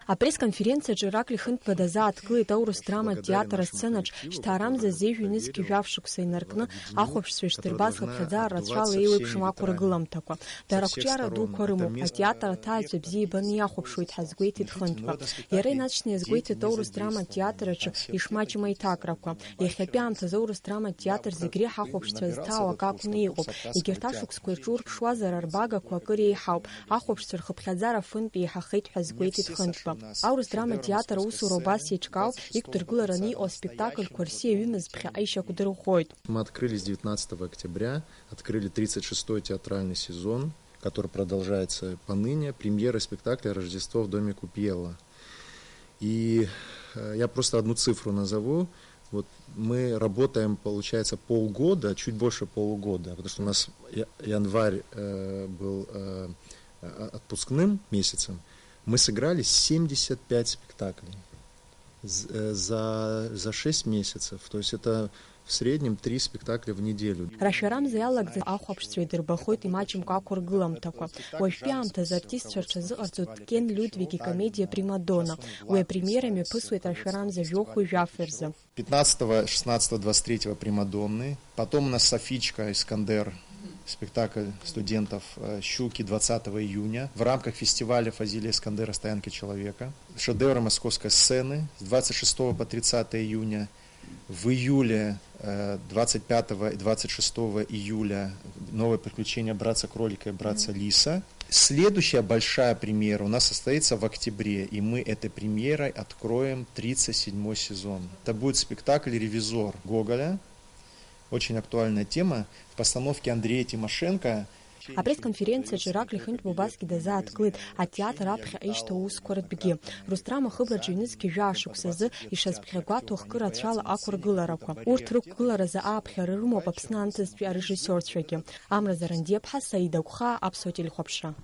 Апресс-конференция Иракли хынтбада зааткылеит аурыс драма театр асценаҿ шьҭаарамза зеиӷьу-ҩнызқьи жәаф-шықәса инаркны ахәаԥшцәа ишдырбаз хыԥхьаӡара рацәала еиуеиԥшым ақәыргыламҭақәа. Дара қәҿиара дуқәа рымоуп. Атеатр аҭаацәа бзиа ибаны иахәаԥшуеит ҳәа азгәеиҭеит Хынҭба. Иара инаҵшьны иазгәеиҭеит аурыс драма театр аҿы ишмаҷым аиҭакрақәа. Иахьатәи аамҭазы аурыс драма театр зегь реиҳа ахәаԥшцәа зҭаау ак акәны иҟоуп. Егьырҭ ашықәсқәа ирҿурԥшуазар арбагақәа акыр еиҳауп. Ахәаԥшцәа рхыԥхьаӡара фынтә еиҳахеит ҳәа азгәеиҭеит Хынҭба. Аурыс драма театр аусура убас еиҿкаауп, иқәдыргылараны иҟоу аспектакльқәа рсиа ҩымыз ԥхьаҟа ишьақәдырӷәӷәоит. Мы открылись 19 октября, открыли 36-й театральный сезон, который продолжается поныне, премьера спектакля «Рождество в доме Купьелла». И я просто одну цифру назову. Вот мы работаем, получается, полгода, чуть больше полугода, потому что у нас январь был отпускным месяцем. Мы сыграли 75 спектаклей за 6 месяцев. То есть это в среднем 3 спектакля в неделю. Рашәарамза иалагӡаз ахәаԥшцәа идырбахоит имаҷымкәа ақәыргыламҭақәа. Уажәтәи аамҭазы артистцәа рҽазыҟарҵоит Кен Людвиг икомедиа «Примадонна». Уи апремиера мҩаԥысуеит Рашәарамза жәохәи жәафи рзы. 15, 16, 23 «Примадонны». Потом у нас «Софичка», «Искандер». Спектакль студентов «Щуки» 20 июня в рамках фестиваля Фазилия Искандера «Стоянки человека». Шедевры московской сцены с 26 по 30 июня. В июле 25 и 26 июля новое приключение братца-кролика и братца-лиса. Следующая большая премьера у нас состоится в октябре, и мы этой премьерой откроем 37-й сезон. Это будет спектакль «Ревизор» Гоголя. Очень актуальная тема в постановке Андрея Тимошенко. Апресс-конференциаҿы Иракли Хынҭба убасгьы дазааҭгылеит атеатр аԥхьа аишьҭоу аусқәа ртәгьы. Рустрама хыбраҿы ҩнызқьи жәаа-шықәса азы ишазԥхьагәаҭоу хкы рацәала ақәыргыларақәа. Урҭ рықәгыларазы ааԥхьара рымоуп Аԥсны анҭыҵтәи арежиссиорцәагьы. Амра Зарандиаԥҳа, Саида Гәхаа, Аԥсуа телехәаԥшра.